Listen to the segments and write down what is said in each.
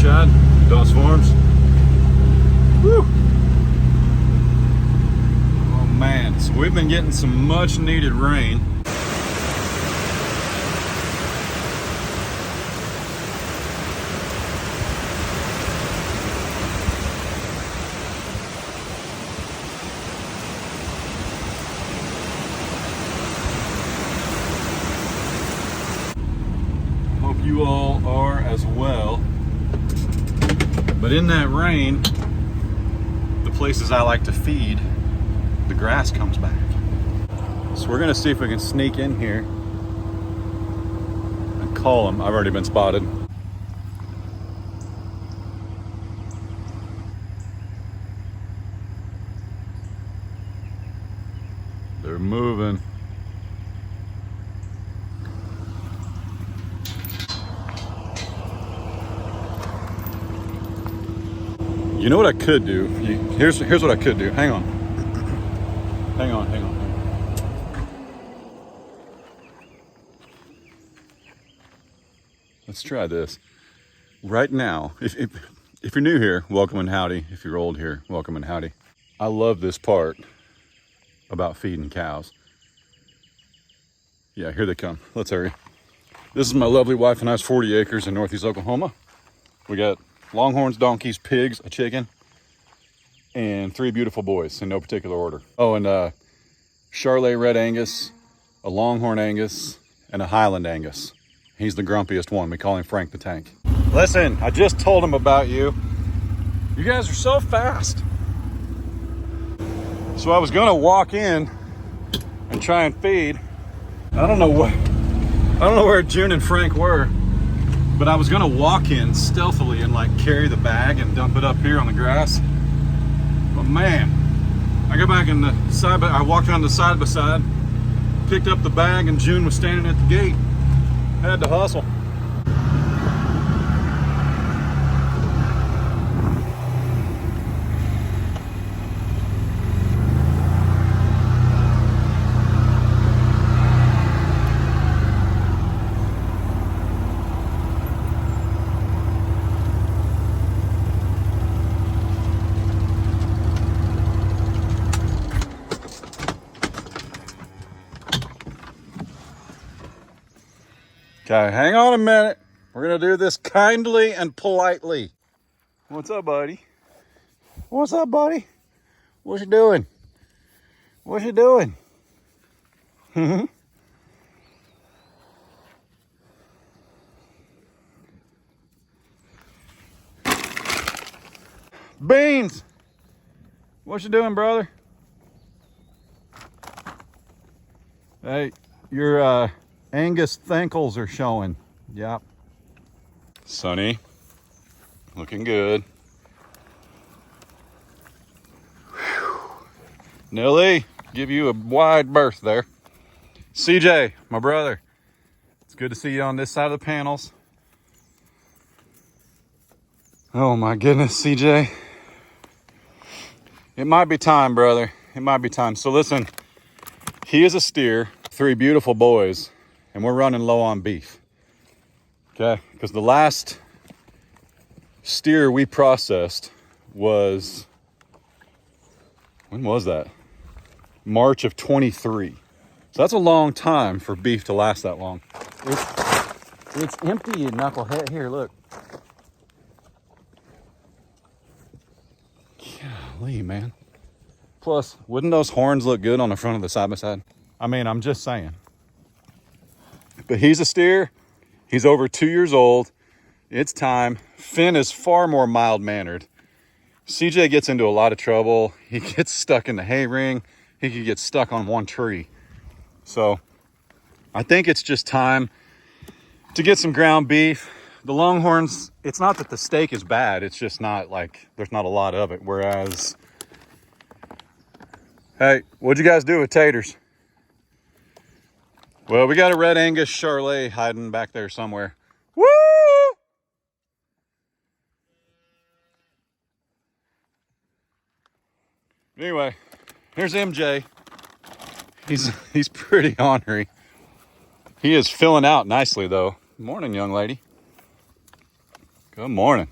Chad, Doss Farms. Woo! Oh man, so we've been getting some much needed rain. Hope you all are as well. But in that rain, the places I like to feed, the grass comes back. So we're gonna see if we can sneak in here and call them. I've already been spotted. They're moving. You know what I could do? Here's what I could do. Hang on. Hang on. Let's try this. Right now, if you're new here, welcome and howdy. If you're old here, welcome and howdy. I love this part about feeding cows. Yeah, here they come. Let's hurry. This is my lovely wife and I's 40 acres in Northeast Oklahoma. We got longhorns, donkeys, pigs, a chicken, and 3 beautiful boys in no particular order. Oh, and Charolais Red Angus, a Longhorn Angus, and a Highland Angus. He's the grumpiest one. We call him Frank the Tank. Listen, I just told him about you. You guys are so fast. So I was gonna walk in and try and feed. I don't know where June and Frank were, but I was gonna walk in stealthily and like carry the bag and dump it up here on the grass. But man, I got back in the side, I walked on the side by side, picked up the bag, and June was standing at the gate. Had to hustle. Okay, hang on a minute. We're gonna do this kindly and politely. What's up, buddy? What's up, buddy? What you doing? What you doing? Beans! What you doing, brother? Hey, your Angus Thankles are showing. Yep. Sunny. Looking good. Whew. Nelly, give you a wide berth there. CJ, my brother. It's good to see you on this side of the panels. Oh my goodness, CJ. It might be time, brother. It might be time. So listen, he is a steer, 3 beautiful boys, and we're running low on beef. Okay, because the last steer we processed was, when was that? March of 23. So that's a long time for beef to last that long. It's empty, you knucklehead. Here, look. Golly, man. Plus, wouldn't those horns look good on the front of the side-by-side? I mean, I'm just saying. But he's a steer. He's over 2 years old. It's time. Finn is far more mild-mannered. CJ gets into a lot of trouble. He gets stuck in the hay ring. He could get stuck on one tree. So I think it's just time to get some ground beef. The Longhorns, it's not that the steak is bad. It's just not like, there's not a lot of it. Whereas, hey, what'd you guys do with taters? Well, we got a Red Angus Charolais hiding back there somewhere. Woo! Anyway, here's MJ. He's pretty ornery. He is filling out nicely, though. Morning, young lady. Good morning.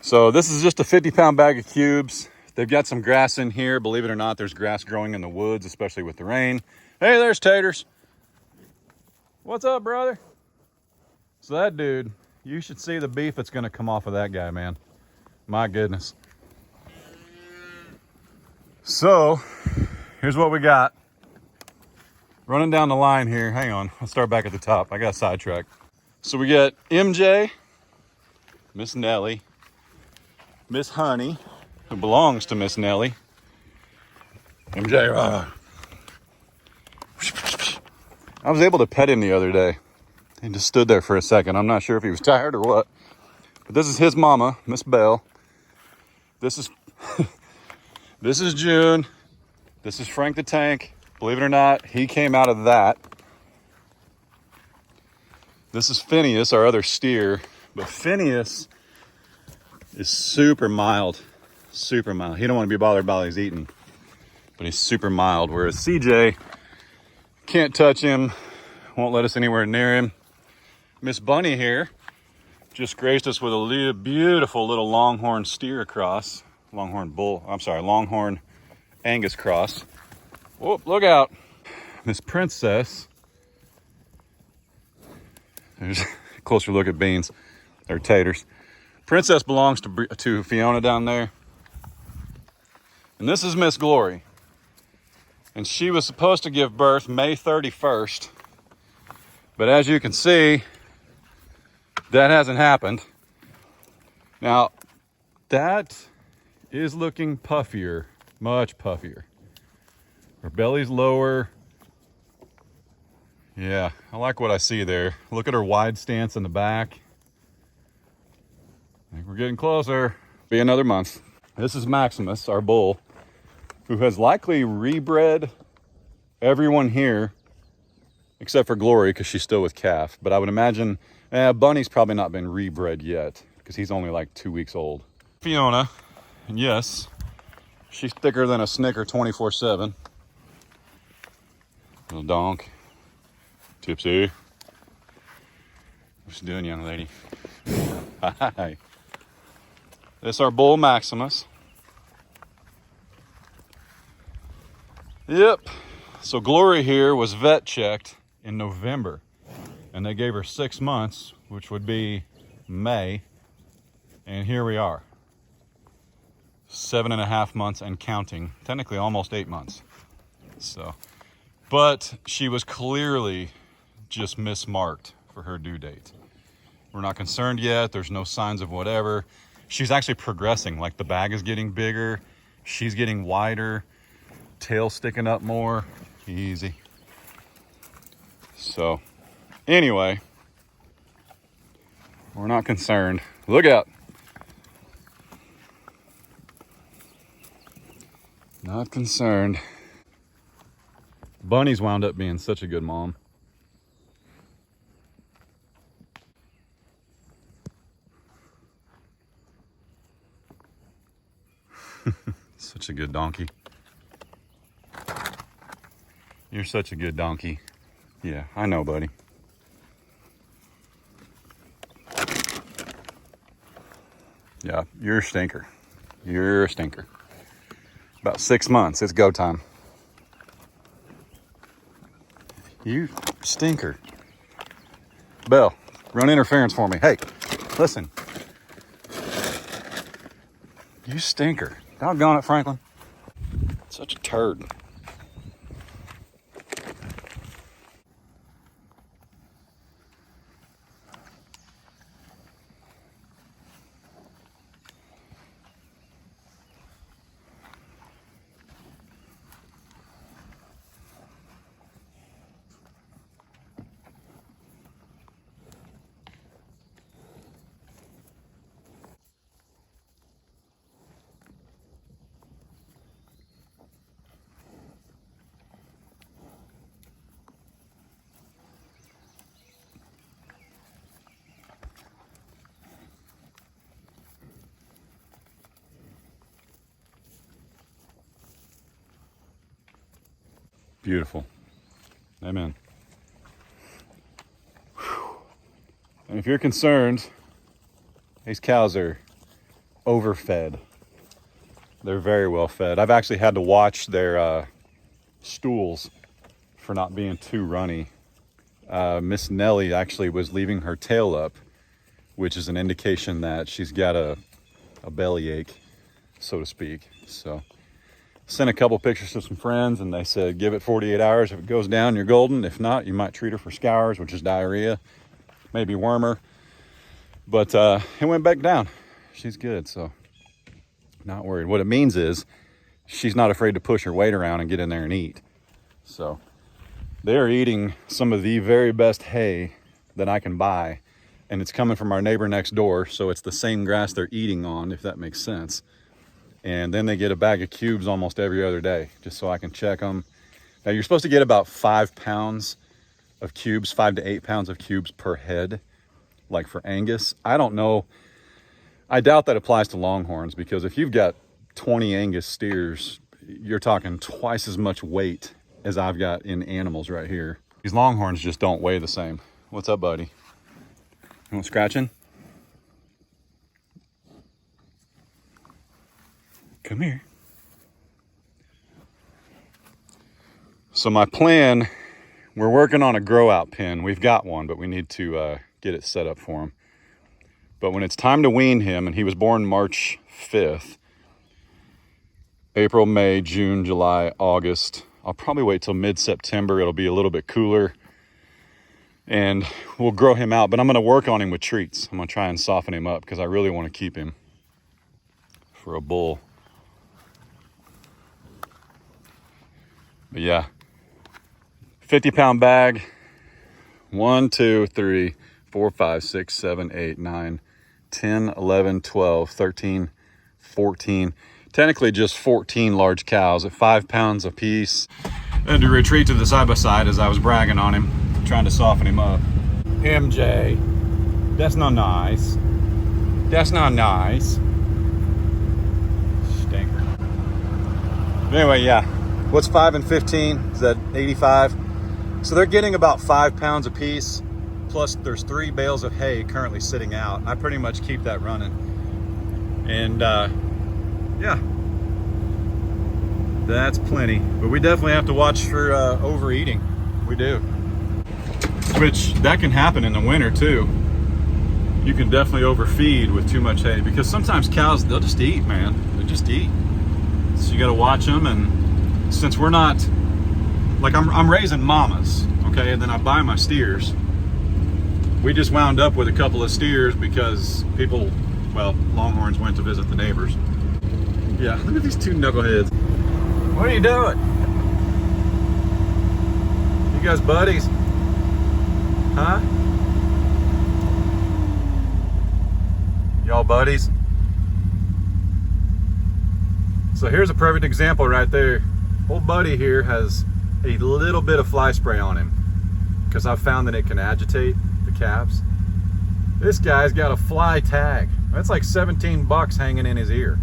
So this is just a 50-pound bag of cubes. They've got some grass in here. Believe it or not, there's grass growing in the woods, especially with the rain. Hey, there's Taters. What's up, brother? So that dude, you should see the beef that's gonna come off of that guy, man. My goodness. So, here's what we got. Running down the line here. Hang on, I'll start back at the top. I got sidetracked. So we got MJ, Miss Nellie, Miss Honey, who belongs to Miss Nellie. MJ, I was able to pet him the other day. He just stood there for a second. I'm not sure if he was tired or what. But this is his mama, Miss Belle. This is this is June. This is Frank the Tank. Believe it or not, he came out of that. This is Phineas, our other steer. But Phineas is super mild. Super mild. He don't want to be bothered while he's eating. But he's super mild. Whereas CJ, can't touch him. Won't let us anywhere near him. Miss Bunny here just graced us with a beautiful little longhorn steer across. Longhorn Angus cross. Whoop, look out. Miss Princess. There's a closer look at beans. They're taters. Princess belongs to Fiona down there. And this is Miss Glory. And she was supposed to give birth May 31st. But as you can see, that hasn't happened. Now, that is looking puffier, much puffier. Her belly's lower. Yeah, I like what I see there. Look at her wide stance in the back. I think we're getting closer. Be another month. This is Maximus, our bull, who has likely rebred everyone here except for Glory because she's still with calf. But I would imagine Bunny's probably not been rebred yet because he's only like 2 weeks old. Fiona, and yes, she's thicker than a Snicker 24/7. Little donk. Tipsy. What's you doing, young lady? Hi. This is our bull Maximus. Yep. So Glory here was vet checked in November, and they gave her 6 months, which would be May, and here we are. 7.5 months and counting, technically almost 8 months. So, but she was clearly just mismarked for her due date. We're not concerned yet. There's no signs of whatever. She's actually progressing. Like the bag is getting bigger. She's getting wider. Tail sticking up more. Easy. So, anyway, we're not concerned. Look out. Not concerned. Bunny's wound up being such a good mom. Such a good donkey. You're such a good donkey. Yeah, I know, buddy. Yeah, you're a stinker. You're a stinker. About 6 months, it's go time. You stinker. Belle, run interference for me. Hey, listen. You stinker. Doggone it, Franklin. Such a turd. Beautiful. Amen. Whew. And if you're concerned, these cows are overfed. They're very well fed. I've actually had to watch their stools for not being too runny. Miss Nellie actually was leaving her tail up, which is an indication that she's got a bellyache, so to speak. So sent a couple pictures to some friends, and they said give it 48 hours. If it goes down, you're golden. If not, you might treat her for scours, which is diarrhea, maybe wormer. But it went back down. She's good, so not worried. What it means is she's not afraid to push her weight around and get in there and eat. So they're eating some of the very best hay that I can buy, and it's coming from our neighbor next door, so it's the same grass they're eating on, if that makes sense. And then they get a bag of cubes almost every other day, just so I can check them. Now, you're supposed to get about 5 pounds of cubes, 5 to 8 pounds of cubes per head, like for Angus. I don't know. I doubt that applies to Longhorns, because if you've got 20 Angus steers, you're talking twice as much weight as I've got in animals right here. These Longhorns just don't weigh the same. What's up, buddy? You want scratching? Come here. So my plan, we're working on a grow out pen. We've got one, but we need to get it set up for him. But when it's time to wean him, and he was born March 5th, April, May, June, July, August, I'll probably wait till mid-September. It'll be a little bit cooler, and we'll grow him out. But I'm going to work on him with treats. I'm going to try and soften him up, because I really want to keep him for a bull. But yeah, 50-pound bag. 1, 2, 3, 4, 5, 6, 7, 8, 9, 10, 11, 12, 13, 14. Technically just 14 large cows at 5 pounds apiece. I had to retreat to the side-by-side as I was bragging on him, trying to soften him up. MJ, that's not nice. That's not nice. Stinker. Anyway, yeah. What's 5 and 15? Is that 85? So they're getting about 5 pounds apiece. Plus there's 3 bales of hay currently sitting out. I pretty much keep that running. And yeah, that's plenty. But we definitely have to watch for overeating. We do. Which, that can happen in the winter too. You can definitely overfeed with too much hay, because sometimes cows, they'll just eat, man. They just eat. So you gotta watch them. And since we're not, like I'm raising mamas, okay? And then I buy my steers. We just wound up with a couple of steers because people, well, Longhorns went to visit the neighbors. Yeah, look at these 2 knuckleheads. What are you doing? You guys buddies? Huh? Y'all buddies? So here's a perfect example right there. Old buddy here has a little bit of fly spray on him, because I've found that it can agitate the calves. This guy's got a fly tag. That's like 17 bucks hanging in his ear,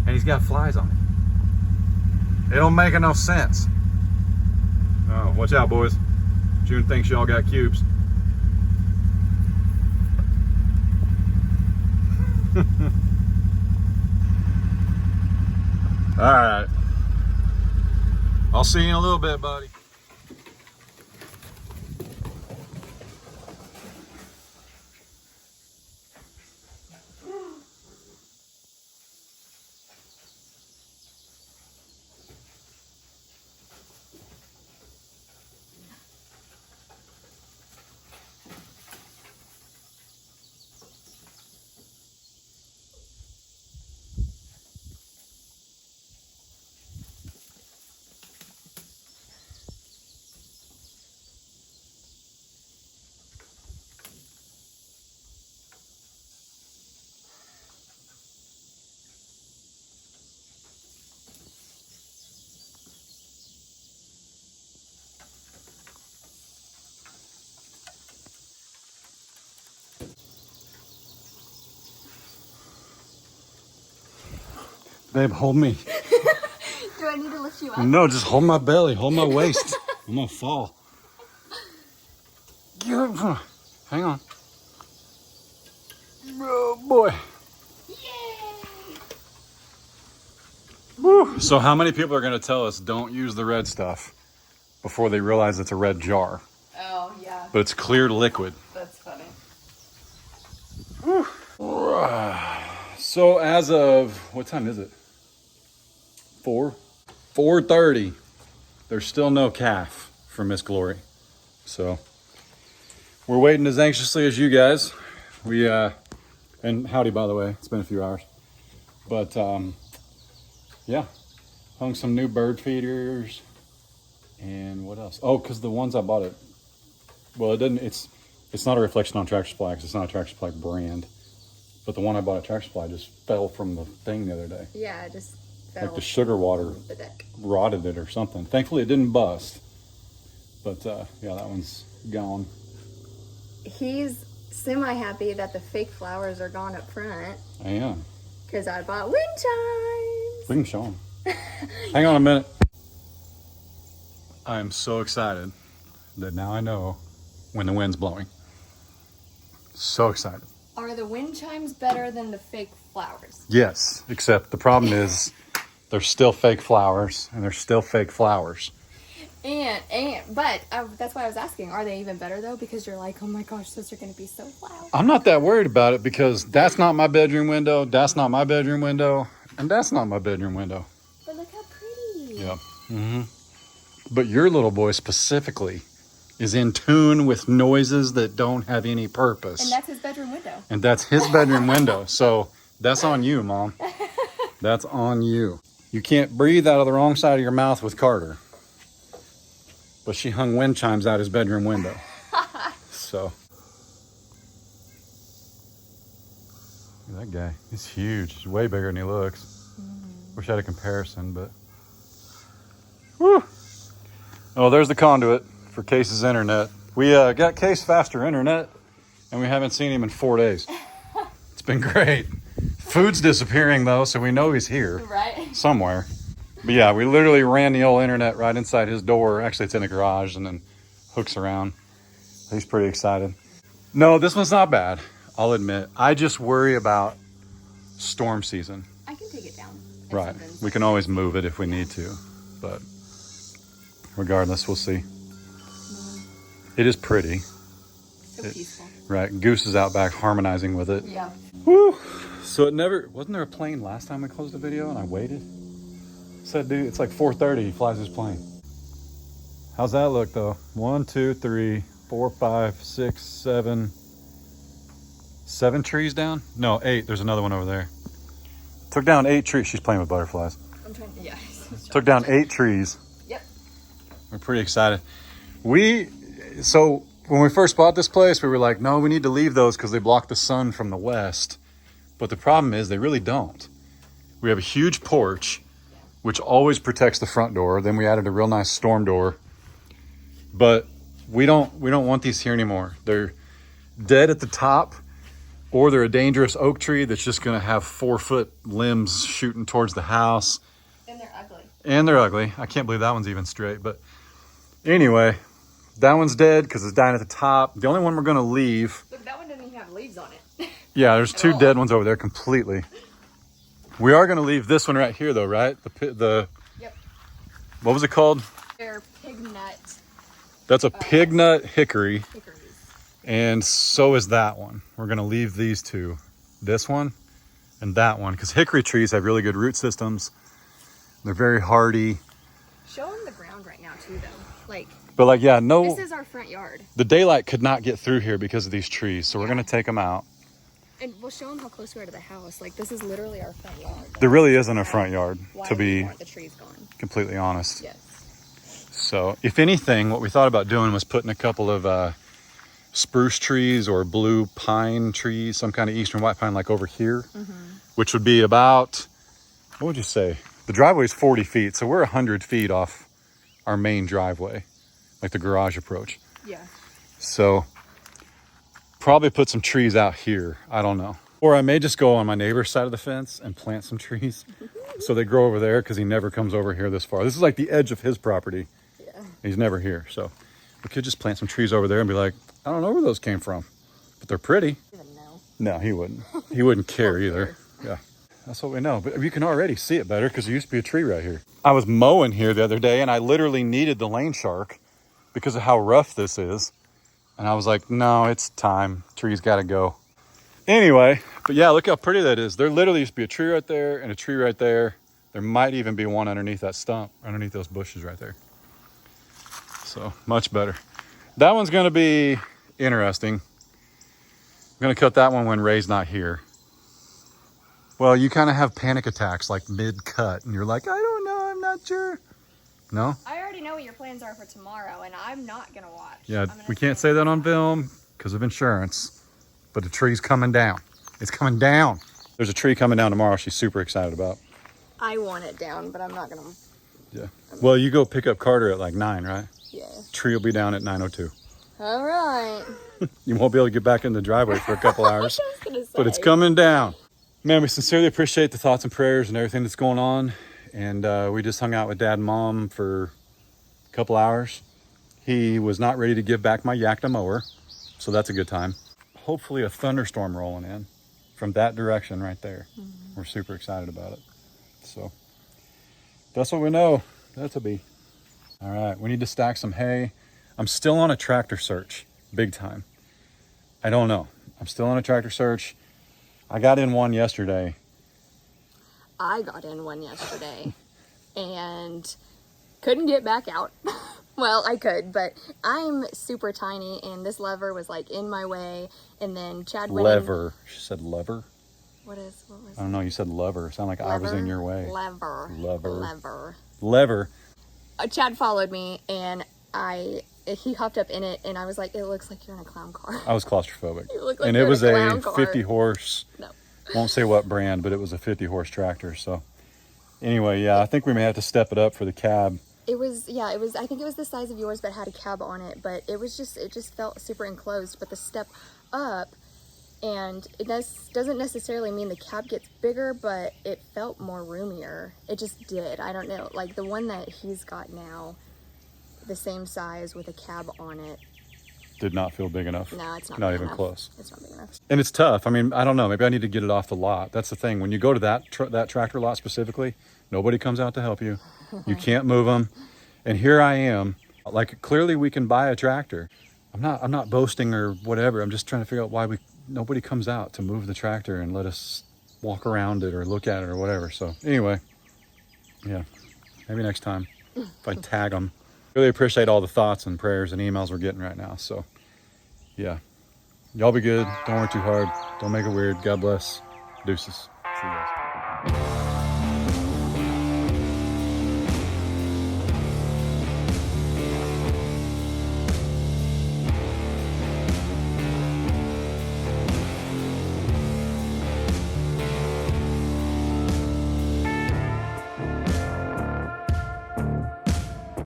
and he's got flies on it. It don't make enough sense. Oh, watch out, boys. June thinks y'all got cubes. All right. I'll see you in a little bit, buddy. Babe, hold me. Do I need to lift you up? No, just hold my belly, hold my waist. I'm gonna fall. Hang on. Oh boy. Yay! So how many people are going to tell us don't use the red stuff before they realize it's a red jar? Oh, yeah. But it's clear liquid. That's funny. So as of, what time is it? 4:30. There's still no calf for Miss Glory. So we're waiting as anxiously as you guys. We, and howdy, by the way, it's been a few hours. But, yeah, hung some new bird feeders. And what else? Oh, because the ones I bought it, well, it's not a reflection on Tractor Supply because it's not a Tractor Supply brand. But the one I bought at Tractor Supply just fell from the thing the other day. Yeah, it just fell. Like the sugar water The deck. rotted it or something. Thankfully, it didn't bust. But, yeah, that one's gone. He's semi-happy that the fake flowers are gone up front. I am. Because I bought wind chimes. We can show them. Hang on a minute. I am so excited that now I know when the wind's blowing. So excited. Are the wind chimes better than the fake flowers? Yes, except the problem is they're still fake flowers and they're still fake flowers. But that's why I was asking, are they even better though? Because you're like, oh my gosh, those are going to be so loud. I'm not that worried about it because that's not my bedroom window, that's not my bedroom window, and that's not my bedroom window. But look how pretty. Yeah. Mm-hmm. But your little boy specifically is in tune with noises that don't have any purpose. And that's his bedroom window. And that's his bedroom window. So that's on you, Mom. That's on you. You can't breathe out of the wrong side of your mouth with Carter. But she hung wind chimes out his bedroom window. So. Look at that guy. He's huge. He's way bigger than he looks. Wish I had a comparison, but. Woo! Oh, there's the conduit for Case's internet. We got Case faster internet, and we haven't seen him in 4 days. It's been great. Food's disappearing, though, so we know he's here. Right? Somewhere. But yeah, we literally ran the old internet right inside his door. Actually, it's in the garage and then hooks around. He's pretty excited. No, this one's not bad, I'll admit. I just worry about storm season. I can take it down. Right. We can always move it if we need to, but regardless, we'll see. It is pretty. So peaceful. Right. Goose is out back harmonizing with it. Yeah. Woo! So wasn't there a plane last time I closed the video and I waited? Said, dude, it's like 4:30, he flies his plane. How's that look though? 1, 2, 3, 4, 5, 6, 7. 7 trees down? No, 8. There's another one over there. Took down 8 trees. She's playing with butterflies. I'm trying to, yeah. Took down 8 trees. Yep. We're pretty excited. So when we first bought this place, we were like, no, we need to leave those because they block the sun from the west. But the problem is they really don't. We have a huge porch, which always protects the front door. Then we added a real nice storm door. But we don't want these here anymore. They're dead at the top, or they're a dangerous oak tree that's just going to have 4-foot limbs shooting towards the house. And they're ugly. I can't believe that one's even straight. But anyway, that one's dead because it's dying at the top. The only one we're going to leave. Look, that one doesn't even have leaves on it. Yeah, there's 2 dead ones over there completely. We are going to leave this one right here, though, right? Yep. What was it called? They're pig nut. That's a pig nut hickory. Hickories. And so is that one. We're going to leave these 2. This one and that one. Because hickory trees have really good root systems. They're very hardy. Show them the ground right now, too, though. But yeah, no. This is our front yard. The daylight could not get through here because of these trees. So we're going to take them out. And we'll show them how close we are to the house. This is literally our front yard. There really isn't a front yard, to we be want the trees gone. completely honest. Yes. So if anything, what we thought about doing was putting a couple of spruce trees or blue pine trees, some kind of eastern white pine like over here, which would be about, what would you say? The driveway is 40 feet, so we're 100 feet off our main driveway, like the garage approach. Yeah. So probably put some trees out here. I don't know. Or I may just go on my neighbor's side of the fence and plant some trees so they grow over there because he never comes over here this far. This is like the edge of his property. Yeah. He's never here. So we could just plant some trees over there and be like, I don't know where those came from, but they're pretty. Even know. No, he wouldn't. He wouldn't care either. Yeah. That's what we know. But you can already see it better because there used to be a tree right here. I was mowing here the other day and I literally needed the lane shark because of how rough this is. And I was like, no, it's time. Tree's got to go. Anyway, but yeah, look how pretty that is. There literally used to be a tree right there and a tree right there. There might even be one underneath that stump, underneath those bushes right there. So much better. That one's going to be interesting. I'm going to cut that one when Ray's not here. Well, you kind of have panic attacks like mid-cut, and you're like, I don't know, I'm not sure. No? I already know what your plans are for tomorrow, and I'm not gonna watch. Yeah, we can't say that on film because of insurance, but the tree's coming down. It's coming down. There's a tree coming down tomorrow she's super excited about. I want it down, but I'm not gonna. Yeah. Well, you go pick up Carter at like 9, right? Yeah. Tree will be down at 9:02. All right. You won't be able to get back in the driveway for a couple hours, I was gonna say. but it's coming down. Man, we sincerely appreciate the thoughts and prayers and everything that's going on. And we just hung out with Dad and Mom for a couple hours. He was not ready to give back my Yakta mower, so that's a good time. Hopefully a thunderstorm rolling in from that direction right there. Mm-hmm. We're super excited about it. So that's what we know. That'll be. All right, we need to stack some hay. I'm still on a tractor search, big time. I don't know. I'm still on a tractor search. I got in one yesterday. I got in one yesterday and couldn't get back out. Well, I could, but I'm super tiny and this lever was like in my way. And then Chad went Lever. She said lever? What was I don't know. You said lever. Sound like lever? I was in your way. Lever. Chad followed me and he hopped up in it and I was like, it looks like you're in a clown car. I was claustrophobic. You look like and you're it was in a car. 50 horse. No. Won't say what brand, but it was a 50 horse tractor. So anyway, yeah, I think we may have to step it up for the cab. It was, I think it was the size of yours, but had a cab on it. But it just felt super enclosed. But the step up, and it doesn't necessarily mean the cab gets bigger, but it felt more roomier. It just did. I don't know. Like the one that he's got now, the same size with a cab on it. Did not feel big enough. No, it's not. Not big even enough. close. It's not big enough. And it's tough. I mean, I don't know. Maybe I need to get it off the lot. That's the thing. When you go to that tractor lot specifically, nobody comes out to help you. You can't move them. And here I am. Like clearly we can buy a tractor. I'm not boasting or whatever. I'm just trying to figure out why nobody comes out to move the tractor and let us walk around it or look at it or whatever. So anyway, yeah, maybe next time if I tag them. Really appreciate all the thoughts and prayers and emails we're getting right now. So yeah, y'all be good. Don't work too hard. Don't make it weird. God bless. Deuces. See you guys.